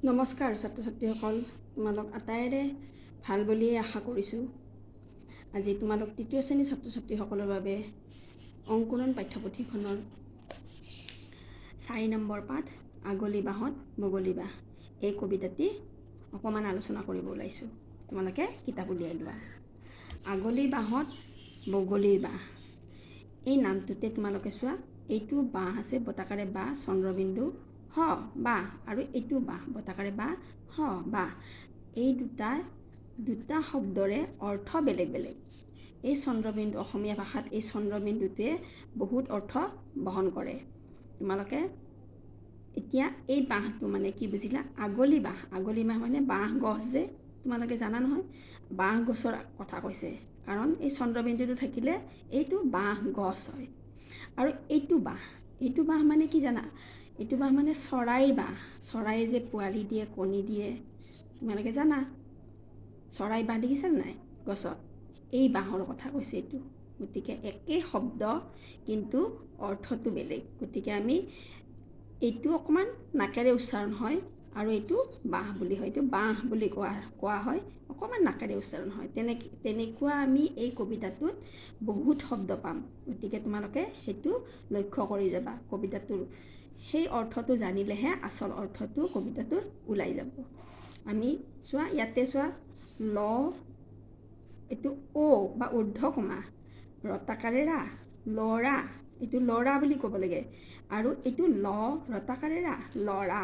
নমস্কাৰ ছাত্ৰ ছাত্ৰীসকল, তোমালোক আটাইৰে ভাল বুলিয়ে আশা কৰিছোঁ। আজি তোমালোক তৃতীয় শ্ৰেণীৰ ছাত্ৰ ছাত্ৰীসকলৰ বাবে অংকুৰণ পাঠ্যপুথিখনৰ 4 নম্বৰ পাঠ আগলি বাঁহত বগলী বাঁহ এই কবিতাটি অকণমান আলোচনা কৰিব ওলাইছোঁ। তোমালোকে কিতাপ উলিয়াই লোৱা। আগলি বাঁহত বগলীৰ বাঁহ এই নামটোতে তোমালোকে চোৱা, এইটো বাঁহ আছে বটাকাৰে বাঁহ চন্দ্ৰবিন্দু হ বাঁহ, আৰু এইটো বাঁহ বটাকাৰে বাঁহ হ বাঁহ। এই দুটা শব্দৰে অৰ্থ বেলেগ বেলেগ। এই চন্দ্ৰবিন্দু অসমীয়া ভাষাত এই চন্দ্ৰবিন্দুটোৱে বহুত অৰ্থ বহন কৰে। তোমালোকে এতিয়া এই বাঁহটো মানে কি বুজিলা? আগলি বাঁহ মানে বাঁহ গছ যে, তোমালোকে জানা নহয়, বাঁহ গছৰ কথা কৈছে। কাৰণ এই চন্দ্ৰবিন্দুটো থাকিলে এইটো বাঁহ গছ হয়। আৰু এইটো বাঁহ মানে কি জানা? এইটো বাঁহ মানে চৰাইৰ বাঁহ। চৰাইয়ে যে পোৱালি দিয়ে, কণী দিয়ে, তোমালোকে জানা। চৰাই বাঁহ দেখিছানে নাই গছত? এই বাঁহৰ কথা কৈছে এইটো। গতিকে একেই শব্দ কিন্তু অৰ্থটো বেলেগ। গতিকে আমি এইটো অকণমান নাকেৰে উচ্চাৰণ হয় আৰু এইটো বাঁহ বুলি হয়। এইটো বাঁহ বুলি কোৱা হয়, অকণমান নাকেৰে উচ্চাৰণ হয়। তেনেকুৱা আমি এই কবিতাটোত বহুত শব্দ পাম। গতিকে তোমালোকে সেইটো লক্ষ্য কৰি যাবা। কবিতাটোৰ সেই অৰ্থটো জানিলেহে আচল অৰ্থটো কবিতাটোৰ ওলাই যাব। আমি চোৱা, ইয়াতে চোৱা, ল এইটো অ বা ঊৰ্ধ্বকমা, ৰতাকাৰে ৰা, লৰা, এইটো লৰা বুলি ক'ব লাগে। আৰু এইটো ল ৰতাকাৰে ৰা, লৰা।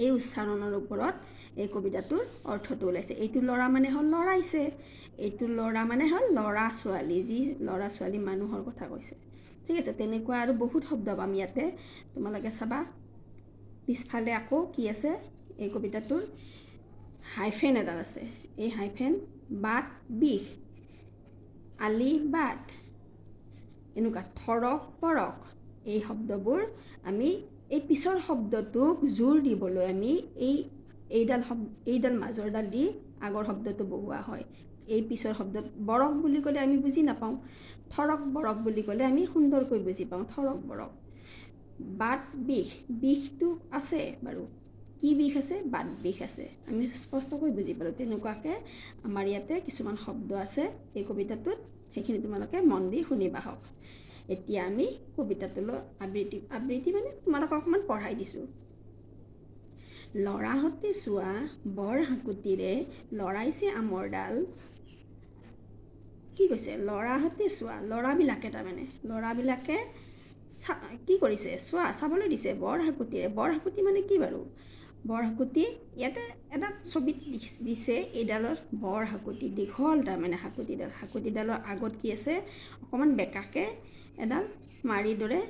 এই উচ্চাৰণৰ ওপৰত এই কবিতাটোৰ অৰ্থটো ওলাইছে। এইটো ল'ৰা মানে হ'ল লৰাইছে, এইটো ল'ৰা মানে হ'ল ল'ৰা ছোৱালী, যি ল'ৰা ছোৱালী মানুহৰ কথা কৈছে। ঠিক আছে, তেনেকুৱা আৰু বহুত শব্দ পাম ইয়াতে। তোমালোকে চাবা, পিছফালে আকৌ কি আছে এই কবিতাটোৰ? হাইফেন এডাল আছে। এই হাইফেন বাট বিষ, আলি বাট, এনেকুৱা থৰক পৰক, এই শব্দবোৰ আমি এই পিছৰ শব্দটোক জোৰ দিবলৈ আমি এইডাল মাজৰডাল দি আগৰ শব্দটো বহুওৱা হয়। এই পিছৰ শব্দত বৰক বুলি ক'লে আমি বুজি নাপাওঁ, থৰক বৰক বুলি ক'লে আমি সুন্দৰকৈ বুজি পাওঁ। থৰক বৰক। বাট বিষ, বিষটো আছে বাৰু, কি বিষ আছে? বাট বিষ আছে, আমি স্পষ্টকৈ বুজি পালোঁ। তেনেকুৱাকৈ আমাৰ ইয়াতে কিছুমান শব্দ আছে এই কবিতাটোত, সেইখিনি তোমালোকে মন দি শুনিবা হওক। এতিয়া আমি কবিতাটোলৈ আবৃত্তি মানে তোমালোকক অকণমান পঢ়াই দিছোঁ। লৰাহঁতে চোৱা বৰ হাকুটিৰে লৰাইছে আমৰ ডাল। কি কৈছে? লৰাহঁতে চোৱা, লৰাবিলাকে তাৰমানে লৰাবিলাকে কি কৰিছে? চোৱা, চাবলৈ দিছে বৰ হাকুটিৰে। বৰ হাকুটি মানে কি বাৰু? বৰ হাকুটি ইয়াতে এটা ছবিত দিছে, এইডালত বৰ হাকুটি দীঘল, তাৰমানে হাকুটিডালৰ আগত কি আছে? অকণমান বেঁকাকৈ এডাল মাৰি দৰে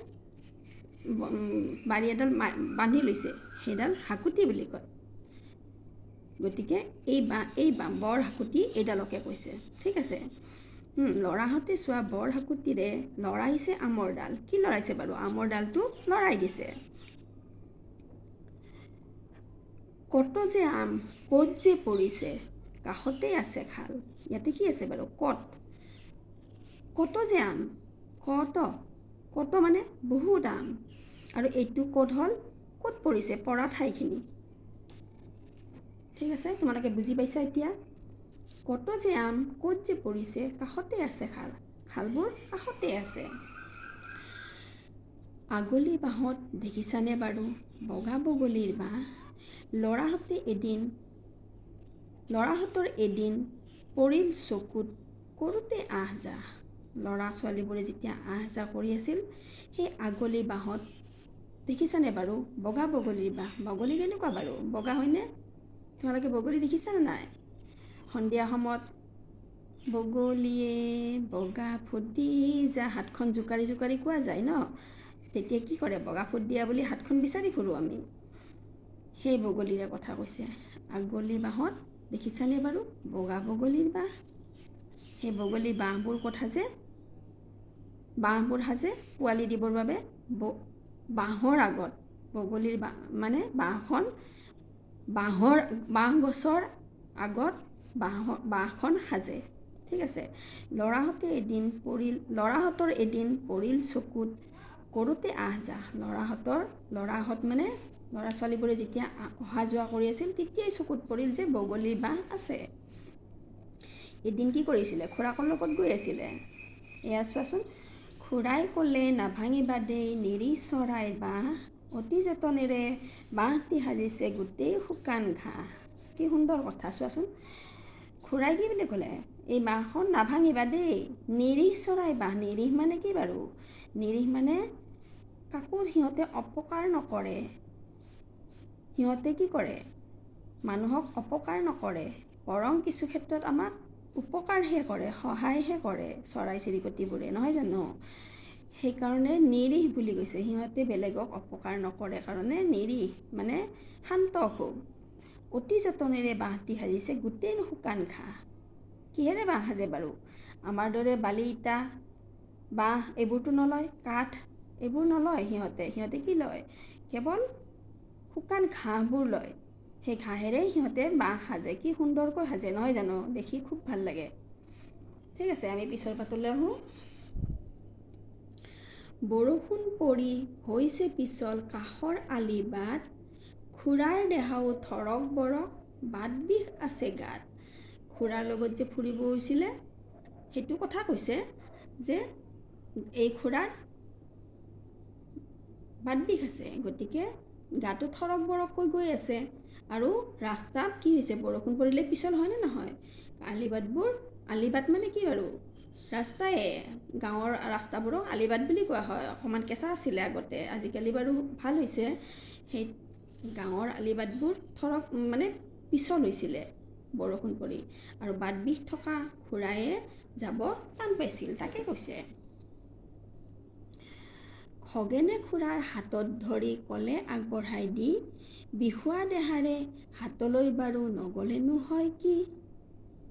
বাৰী এডাল বান্ধি লৈছে, সেইডাল হাকুটি বুলি কয়। গতিকে এই বৰ হাকুটি এইডালকে কৈছে। ঠিক আছে, লৰাহঁতে চোৱা বৰ হাকুটিৰে লৰাইছে আমৰ ডাল। কি লৰাইছে বাৰু? আমৰ ডালটো লৰাই দিছে। কত যে আম ক'ত যে পৰিছে, কাষতে আছে খাল। ইয়াতে কি আছে বাৰু? কত যে আম, কত মানে বহুত আম, আৰু এইটো ক'ত হ'ল? ক'ত পৰিছে? পৰা ঠাইখিনি। ঠিক আছে, তোমালোকে বুজি পাইছা এতিয়া? কত যে আম ক'ত যে পৰিছে, কাষতে আছে খাল। খালবোৰ কাষতে আছে। আগলি বাঁহত দেখিছানে বাৰু বগা বগলীৰ বাঁহ? ল'ৰাহঁতৰ এদিন পৰিল চকুত কৰোঁতে আহ যাহ। ল'ৰা ছোৱালীবোৰে যেতিয়া আহ যাহ কৰি আছিল সেই আগলি বাঁহত দেখিছানে বাৰু বগা বগলীৰ বাঁহ? বগলী কেনেকুৱা বাৰু? বগা হয়নে? তোমালোকে বগলী দেখিছানে নাই? সন্ধিয়া সময়ত বগলীয়ে বগা ফুট দি যা, হাতখন জোকাৰি জোকাৰি কোৱা যায় ন? তেতিয়া কি কৰে? বগা ফুট দিয়া বুলি হাতখন বিচাৰি ফুৰোঁ আমি। সেই বগলীৰে কথা কৈছে। আগলি বাঁহত দেখিছানে বাৰু বগা বগলীৰ বাঁহ? সেই বগলী বাঁহবোৰ সাজে পোৱালি দিবৰ বাবে। বাঁহৰ আগত বগলীৰ মানে বাঁহ গছৰ আগত বাঁহখন সাজে। ঠিক আছে, ল'ৰাহঁতৰ এদিন পৰিল চকুত কৰোঁতে আহ যাহ। ল'ৰাহঁত মানে ল'ৰা ছোৱালীবোৰে যেতিয়া অহা যোৱা কৰি আছিল তেতিয়াই চকুত পৰিল যে বগলীৰ বাঁহ আছে। এদিন কি কৰিছিলে, খুৰাকৰ লগত গৈ আছিলে। এয়া চোৱাচোন, খুৰাই ক'লে নাভাঙিবা দেই নিৰি চৰাইৰ বাঁহ, অতি যতনেৰে বাঁহটি সাজিছে গোটেই শুকান ঘাঁহ। কি সুন্দৰ কথা চোৱাচোন। খুৰাই কি বুলি ক'লে, এই বাঁহখন নাভাঙিবা দেই, নিৰিহ চৰাই বাঁহ। নিৰিহ মানে কি বাৰু? নিৰিহ মানে কাকো সিহঁতে অপকাৰ নকৰে। সিহঁতে কি কৰে, মানুহক অপকাৰ নকৰে, বৰং কিছু ক্ষেত্ৰত আমাক উপকাৰহে কৰে, সহায়হে কৰে চৰাই চিৰিকটিবোৰে, নহয় জানো? সেইকাৰণে নিৰিহ বুলি কৈছে। সিহঁতে বেলেগক অপকাৰ নকৰে কাৰণে নিৰিহ মানে শান্ত খুব। অতি যতনেৰে বাঁহটি সাজিছে গোটেই শুকান ঘাঁহ। কিহেৰে বাঁহ সাজে বাৰু? আমাৰ দৰে বালি ইটা, বাঁহ এইবোৰতো নলয়, কাঠ এইবোৰ নলয় সিহঁতে কি লয়, কেৱল শুকান ঘাঁহবোৰ লয়। সেই ঘাঁহেৰে সিহঁতে বাঁহ সাজে। কি সুন্দৰকৈ সাজে, নহয় জানো? দেখি খুব ভাল লাগে। ঠিক আছে, আমি পিছৰ পাতলৈ আহোঁ। বৰষুণ পৰি হৈছে পিছল কাষৰ আলি বাট, খুৰাৰ দেহাও থৰক বৰক বাট বিষ আছে গাত। খুৰাৰ লগত যে ফুৰিব গৈছিলে সেইটো কথা কৈছে যে এই খুৰাৰ বাট বিষ আছে, গতিকে গাটো থৰক বৰককৈ গৈ আছে। আৰু ৰাস্তাত কি হৈছে, বৰষুণ পৰিলে পিছল হয়নে নহয়? আলিবাট মানে কি বাৰু? ৰাস্তায়ে, গাঁৱৰ ৰাস্তাবোৰক আলিবাট বুলি কোৱা হয়। অকণমান কেঁচা আছিলে আগতে, আজিকালি বাৰু ভাল হৈছে। সেই গাঁৱৰ আলিবাটবোৰ থৰক মানে পিছল হৈছিলে বৰষুণ পৰি, আৰু বাট বিষ থকা খুৰায়ে যাব টান পাইছিল, তাকে কৈছে। খগেনে খুৰাৰ হাতত ধৰি ক'লে আগবঢ়াই দি, বিষুৱা দেহাৰে হাতলৈ বাৰু নগ'লেনো হয় কি।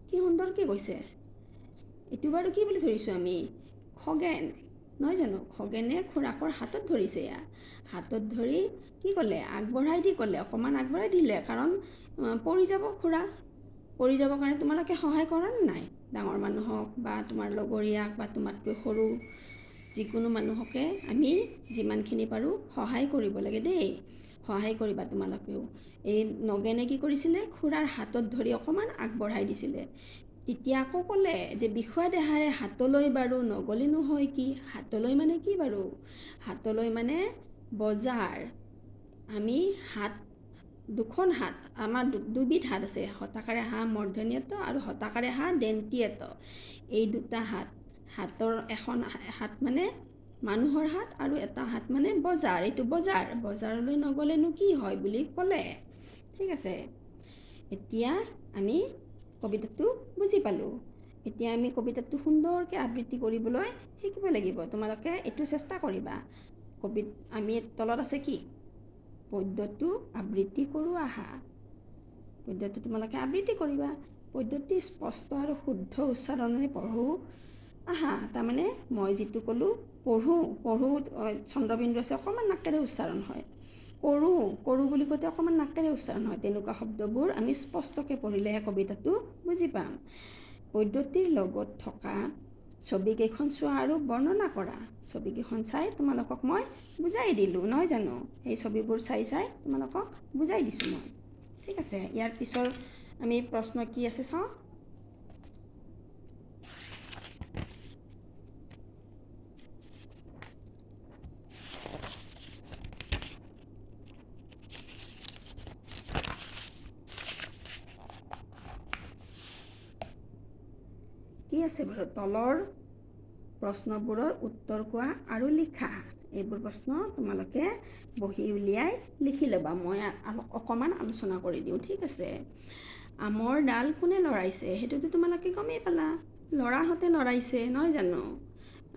কি সুন্দৰকৈ কৈছে। এইটো বাৰু কি বুলি ধৰিছোঁ আমি, খগেন, নহয় জানো? খগেনে খুৰাকৰ হাতত ধৰিছে। এয়া হাতত ধৰি কি ক'লে, আগবঢ়াই দি ক'লে, অকণমান আগবঢ়াই দিলে, কাৰণ পৰি যাব খুৰা। পৰি যাবৰ কাৰণে তোমালোকে সহায় কৰা নাই? ডাঙৰ মানুহক বা তোমাৰ লগৰীয়াক বা তোমাতকৈ সৰু যিকোনো মানুহকে আমি যিমানখিনি পাৰোঁ সহায় কৰিব লাগে দেই। সহায় কৰিবা তোমালোকেও। এই নগেনে কি কৰিছিলে, খুৰাৰ হাতত ধৰি অকণমান আগবঢ়াই দিছিলে। তেতিয়া আকৌ ক'লে যে বিষুৱা দেহাৰে হাতলৈ বাৰু নগ'লেনো হয় কি। হাতলৈ মানে কি বাৰু? হাতলৈ মানে বজাৰ। আমি হাত, দুখন হাত, আমাৰ দুবিধ হাত আছে, হতাকাৰে হাঁ মূৰ্ধন্য ত আৰু হতাকাৰে হাঁ দন্তীয় ত। এই দুটা হাতৰ এখন হাত মানে মানুহৰ হাত আৰু এটা হাত মানে বজাৰ। এইটো বজাৰলৈ নগ'লেনো কি হয় বুলি ক'লে। ঠিক আছে, এতিয়া আমি কবিতাটো বুজি পালোঁ। এতিয়া আমি কবিতাটো সুন্দৰকৈ আবৃত্তি কৰিবলৈ শিকিব লাগিব। তোমালোকে এইটো চেষ্টা কৰিবা। আমি তলত আছে কি, পদ্যটো আবৃত্তি কৰোঁ আহা। পদ্যটো তোমালোকে আবৃত্তি কৰিবা। পদ্যটো স্পষ্ট আৰু শুদ্ধ উচ্চাৰণেৰে পঢ়োঁ আহা। তাৰমানে মই যিটো ক'লোঁ পঢ়োঁ চন্দ্ৰবিন্দু আছে, অকণমান নাকেৰে উচ্চাৰণ হয়। কৰোঁ বুলি কওঁতে অকণমান নাকেৰে উচ্চাৰণ হয়। তেনেকুৱা শব্দবোৰ আমি স্পষ্টকৈ পঢ়িলেহে কবিতাটো বুজি পাম। পদ্যটিৰ লগত থকা ছবিকেইখন চোৱা আৰু বৰ্ণনা কৰা। ছবিকেইখন চাই তোমালোকক মই বুজাই দিলোঁ, নহয় জানো? সেই ছবিবোৰ চাই তোমালোকক বুজাই দিছোঁ মই। ঠিক আছে, ইয়াৰ পিছৰ আমি প্ৰশ্ন কি আছে চাওঁ। কি আছে বাৰু? তলৰ প্ৰশ্নবোৰৰ উত্তৰ কোৱা আৰু লিখা। এইবোৰ প্ৰশ্ন তোমালোকে বহি উলিয়াই লিখি ল'বা। মই অকণমান আলোচনা কৰি দিওঁ, ঠিক আছে? আমৰ ডাল কোনে লৰাইছে? সেইটোতো তোমালোকে গমেই পালা, ল'ৰাহঁতে লৰাইছে, নহয় জানো?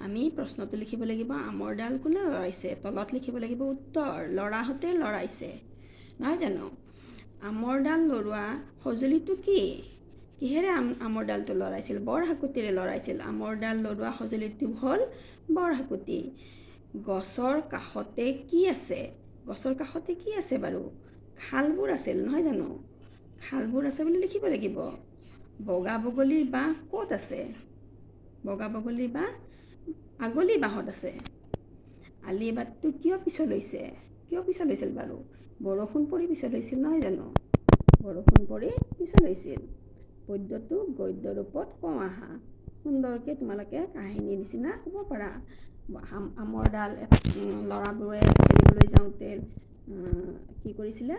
আমি প্ৰশ্নটো লিখিব লাগিব, আমৰ ডাল কোনে লৰাইছে? তলত লিখিব লাগিব উত্তৰ, ল'ৰাহঁতে লৰাইছে, নহয় জানো? আমৰ ডাল লৰোৱা সঁজুলিটো কি? কিহেৰে আমৰ ডালটো লৰাইছিল? বৰ হাকুটিৰে লৰাইছিল। আমৰ ডাল লৰোৱা সঁজুলিটো হ'ল বৰ হাকুটি। গছৰ কাষতে কি আছে? গছৰ কাষতে কি আছে বাৰু? খালবোৰ আছিল, নহয় জানো? খালবোৰ আছে বুলি লিখিব লাগিব। বগা বগলীৰ বাঁহ ক'ত আছে? বগা বগলীৰ বাঁহ আগলি বাঁহত আছে। আলি বাটটো কিয় পিছল হৈছে? কিয় পিছল হৈছিল বাৰু? বৰষুণ পৰি পিছত হৈছিল নহয় জানো? বৰষুণ পৰি পিছত হৈছিল। পদ্যটো গদ্য ৰূপত কওঁ আহা। সুন্দৰকৈ তোমালোকে কাহিনীৰ নিচিনা ক'ব পাৰা। আমৰ ডাল ল'ৰাবোৰে খেলিবলৈ যাওঁতে কি কৰিছিলে?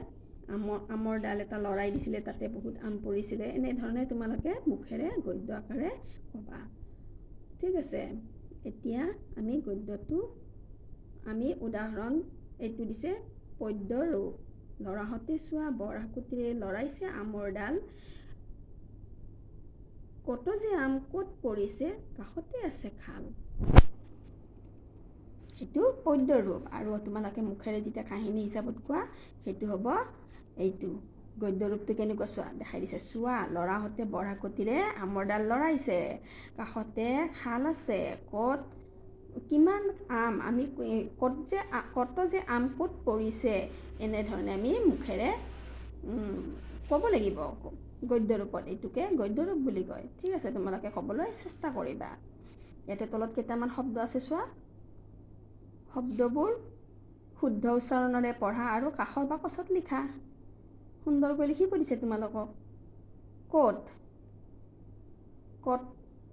আমৰ ডাল এটা লৰাই দিছিলে, তাতে বহুত আম পৰিছিলে। এনেধৰণে তোমালোকে মুখেৰে গদ্য আকাৰে ক'বা। ঠিক আছে, এতিয়া আমি গদ্যটো উদাহৰণ এইটো দিছে পদ্যৰ ৰূপ। ল'ৰাহঁতে চোৱা বৰ হাকুতিৰে লৰাইছে আমৰ ডাল, কত যে আম ক'ত পৰিছে কাষতে আছে খাল। সেইটো পদ্যৰ ৰূপ। আৰু তোমালোকে মুখেৰে যেতিয়া কাহিনী হিচাপত কোৱা সেইটো হ'ব এইটো গদ্য ৰূপটো। কেনেকুৱা চোৱা, দেখাই দিছে। চোৱা ল'ৰাহঁতে বৰ হাকুতিৰে আমৰ ডাল লৰাইছে, কাষতে খাল আছে, কিমান আম আমি কত যে আম ক'ত পৰিছে, এনেধৰণে আমি মুখেৰে ক'ব লাগিব গদ্য ৰূপত। এইটোকে গদ্য ৰূপ বুলি কয়। ঠিক আছে, তোমালোকে ক'বলৈ চেষ্টা কৰিবা। ইয়াতে তলত কেইটামান শব্দ আছে চোৱা। শব্দবোৰ শুদ্ধ উচ্চাৰণেৰে পঢ়া আৰু কাষৰ বাকচত লিখা। সুন্দৰকৈ লিখিব দিছে তোমালোকক। ক'ত,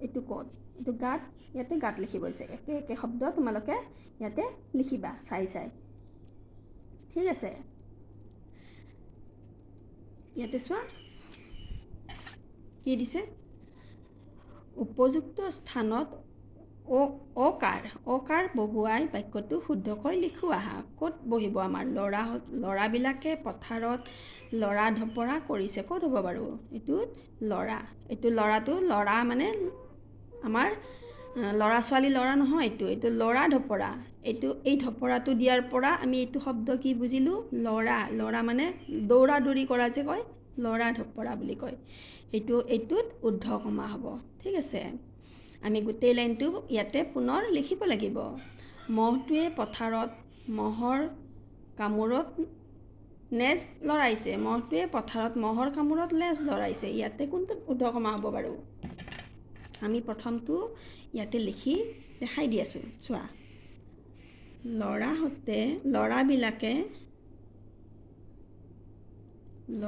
এইটো ক'ত, এইটো গাত, ইয়াতে গাত লিখিব দিছে। একে একে শব্দ তোমালোকে ইয়াতে লিখিবা চাই। ঠিক আছে, ইয়াতে চোৱা কি দিছে। উপযুক্ত স্থানত অকাৰ বহুৱাই বাক্যটো শুদ্ধকৈ লিখো আহা। ক'ত বহিব আমাৰ ল'ৰাবিলাকে পথাৰত লৰা ঢপৰা কৰিছে। ক'ত হ'ব বাৰু? এইটোত ল'ৰা, এইটো ল'ৰা মানে আমাৰ ল'ৰা ছোৱালী ল'ৰা নহয়, এইটো লৰা ঢপৰা। এই ঢপৰাটো দিয়াৰ পৰা আমি এইটো শব্দ কি বুজিলোঁ? ল'ৰা মানে দৌৰা দৌৰি কৰা যে কয়, লৰা ঢপৰা বুলি কয়। এইটোত উদ্ধ কমা হ'ব। ঠিক আছে, আমি গোটেই লাইনটো ইয়াতে পুনৰ লিখিব লাগিব। মহটোৱে পথাৰত মহৰ কামোৰত নেজ লৰাইছে। মহটোৱে পথাৰত মহৰ কামোৰত নেজ লৰাইছে। ইয়াতে কোনটোত উদ্ধ কমা হ'ব বাৰু? আমি প্ৰথমটো ইয়াতে লিখি দেখাই দি আছোঁ। চোৱা,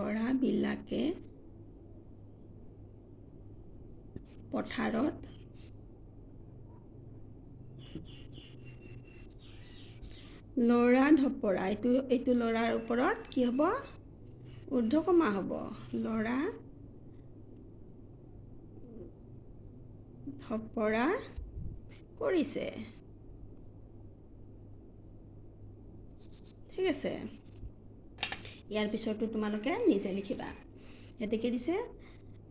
ল'ৰাবিলাকে পথাৰত লৰা ঢপৰা, এইটো লৰাৰ ওপৰত কি হ'ব? উদ্ধ কমা হ'ব। লৰা ঢপৰা কৰিছে। ঠিক আছে, ইয়াৰ পিছতো তোমালোকে নিজে লিখিবা। ইয়াতে কি দিছে?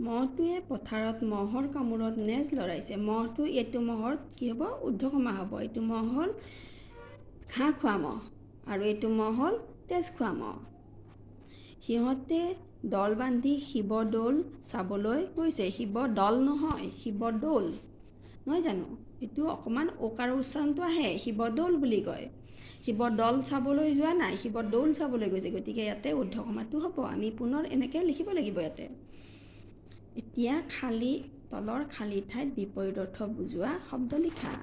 মহটোৱে পথাৰত মহৰ কামোৰত নেজ লৰাইছে। মহটো, এইটো মহৰ কি হ'ব? উদ্ধ কমা হ'ব। এইটো মহ হ'ল ঘাঁহ খোৱা মহ আৰু এইটো মহ হ'ল তেজ খোৱা মহ। সিহঁতে দল বান্ধি শিৱদৌল চাবলৈ গৈছে। শিৱদল নহয়, শিৱদৌল নহয় জানো? এইটো অকণমান ওকাৰৰ উচ্চাৰণটো আহে, শিৱদৌল বুলি কয়। শিৱদল চাবলৈ যোৱা নাই, শিৱদৌল চাবলৈ গৈছে। গতিকে ইয়াতে উদ্ধ কমাটো হ'ব। আমি পুনৰ এনেকৈ লিখিব লাগিব ইয়াতে। এতিয়া তলৰ খালী ঠাইত বিপৰীত অৰ্থ বুজোৱা শব্দ লিখা।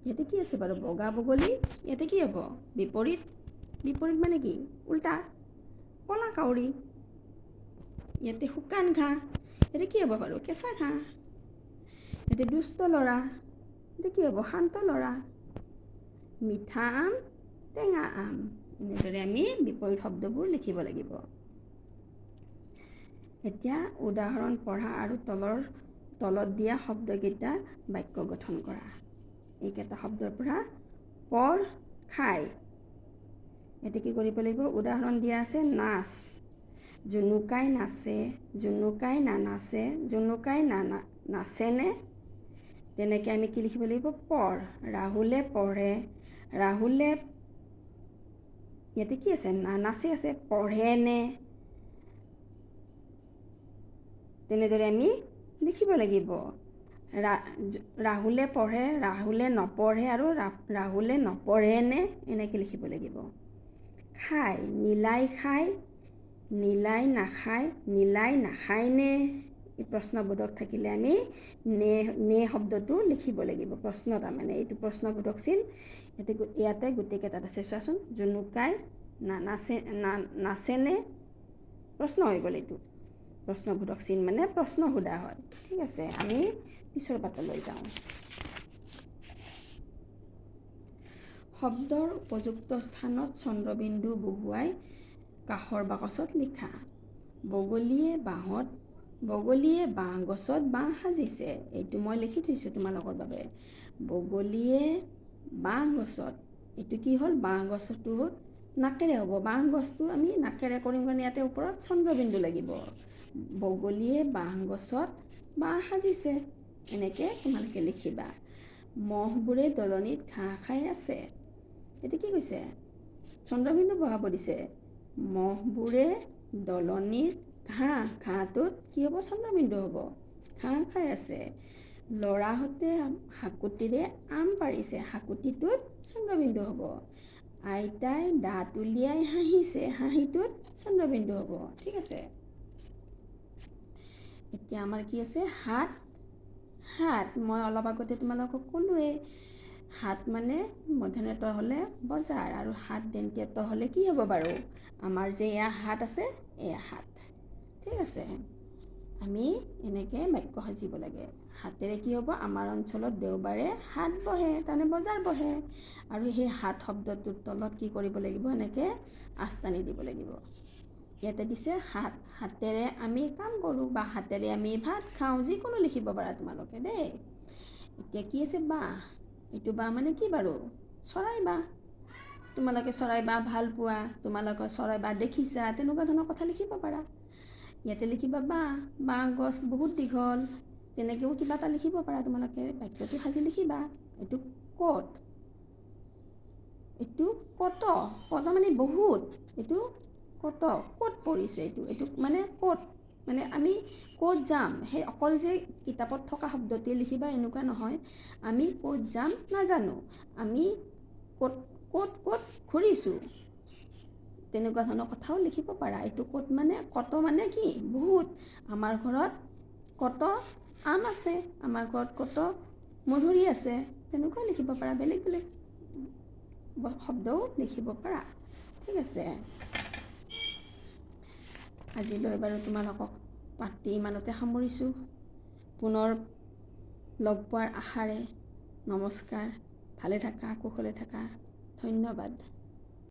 ইয়াতে কি আছে বাৰু? বগা বগলী, ইয়াতে কি হ'ব? বিপৰীত মানে কি? উল্টা। কলা কাউৰী, ইয়াতে শুকান ঘাঁহ, ইয়াতে কি হ'ব বাৰু? কেঁচা ঘাঁহ। ইয়াতে দুষ্ট ল'ৰা, ইয়াতে কি হ'ব? শান্ত ল'ৰা। মিঠা আম, টেঙা আম। এনেদৰে আমি বিপৰীত শব্দবোৰ লিখিব লাগিব। এতিয়া উদাহৰণ পঢ়া আৰু তলত দিয়া শব্দকেইটা বাক্য গঠন কৰা। এইকেইটা শব্দৰ পৰা পঢ়, খাই। ইয়াতে কি কৰিব লাগিব? উদাহৰণ দিয়া আছে নাচ। জুনুকাই নাচে, জুনুকাই নানাচে, জুনুকাই নাচেনে? তেনেকৈ আমি কি লিখিব লাগিব? পঢ়। ৰাহুলে পঢ়ে, ৰাহুলে ইয়াতে কি আছে? নানাচে আছে, পঢ়েনে? তেনেদৰে আমি লিখিব লাগিব। ৰাহুলে পঢ়ে, ৰাহুলে নপঢ়ে আৰু ৰাহুলে নপঢ়েনে? এনেকৈ লিখিব লাগিব। খাই, নীলাই খায়, নীলাই নাখায়, নীলাই নাখায়নে? এই প্ৰশ্নবোধক থাকিলে আমি নে শব্দটো লিখিব লাগিব। প্ৰশ্ন তাৰমানে এইটো প্ৰশ্নবোধক চিন। ইয়াতে গোটেইকেইটাত আছে চোৱাচোন। জুনুকাই নাচেনে প্ৰশ্ন হৈ গ'ল এইটো। প্ৰশ্নবোধক চিন মানে প্ৰশ্ন সোধা হয়। ঠিক আছে, আমি পিছৰ পাতলৈ যাওঁ। শব্দৰ উপযুক্ত স্থানত চন্দ্ৰবিন্দু বহুৱাই কাষৰ বাকচত লিখা। বগলীয়ে বাঁহ গছত বাঁহ সাজিছে। এইটো মই লিখি থৈছোঁ তোমালোকৰ বাবে। বগলীয়ে বাঁহ গছত, এইটো কি হ'ল, বাঁহ গছটো নাকেৰে হ'ব। বাঁহ গছটো আমি নাকেৰে কৰিম কাৰণে ইয়াতে ওপৰত চন্দ্ৰবিন্দু লাগিব। বগলীয়ে বাঁহ গছত বাঁহ সাজিছে, এনেকৈ তোমালোকে লিখিবা। মহবোৰে দলনিত ঘাঁহ খাই আছে। এইটো কি কৈছে? চন্দ্ৰবিন্দু বহাব দিছে। মহবোৰে দলনিত ঘাঁহটোত কি হ'ব? চন্দ্ৰবিন্দু হ'ব। ঘাঁহ খাই আছে। ল'ৰাহঁতে হাকুটিৰে আম পাৰিছে। হাকুটিটোত চন্দ্ৰবিন্দু হ'ব। আইতাই দাঁত উলিয়াই হাঁহিছে। হাঁহিটোত চন্দ্ৰবিন্দু হ'ব। ঠিক আছে, এতিয়া আমাৰ কি আছে? হাত। মই অলপ আগতে তোমালোকক ক'লোৱেই, হাত মানে মূৰ্ধন্য ট হ'লে বজাৰ, আৰু হাত দন্ত্য ট হ'লে কি হ'ব বাৰু? আমাৰ যে এয়া হাত আছে, এয়া হাত। ঠিক আছে, আমি এনেকৈ বাক্য সাজিব লাগে। হাতেৰে কি হ'ব? আমাৰ অঞ্চলত দেওবাৰে হাট বহে, তাৰমানে বজাৰ বহে। আৰু সেই হাত শব্দটোৰ তলত কি কৰিব লাগিব? এনেকৈ আস্তানি দিব লাগিব। ইয়াতে দিছে হাত। হাতেৰে আমি কাম কৰোঁ বা হাতেৰে আমি ভাত খাওঁ, যিকোনো লিখিব পাৰা তোমালোকে দেই। এতিয়া কি আছে? বাঁহ। এইটো বাঁহ মানে কি বাৰু? চৰাই বাঁহ। তোমালোকে চৰাই বাঁহ ভাল পোৱা, তোমালোকে চৰাই বাঁহ দেখিছা, তেনেকুৱা ধৰণৰ কথা লিখিব পাৰা। ইয়াতে লিখিবা বাঁহ গছ বহুত দীঘল, তেনেকৈও কিবা এটা লিখিব পাৰা তোমালোকে। বাক্যটো সাজি লিখিবা। এইটো ক'ত? এইটো কত মানে বহুত। এইটো ক'ত পৰিছে? এইটো মানে ক'ত, মানে আমি ক'ত যাম, সেই অকল যে কিতাপত থকা শব্দটোৱে লিখিবা এনেকুৱা নহয়। আমি ক'ত যাম নাজানো, আমি ক'ত ঘূৰিছোঁ, তেনেকুৱা ধৰণৰ কথাও লিখিব পাৰা। এইটো কত মানে কি? বহুত। আমাৰ ঘৰত কত আম আছে, আমাৰ ঘৰত কত মধুৰি আছে, তেনেকুৱাও লিখিব পাৰা। বেলেগ বেলেগ শব্দও লিখিব পাৰা। ঠিক আছে, আজিলৈ বাৰু তোমালোকক পাঠটি ইমানতে সামৰিছোঁ। পুনৰ লগ পোৱাৰ আশাৰে নমস্কাৰ। ভালে থাকা, কুশলে থাকা। ধন্যবাদ।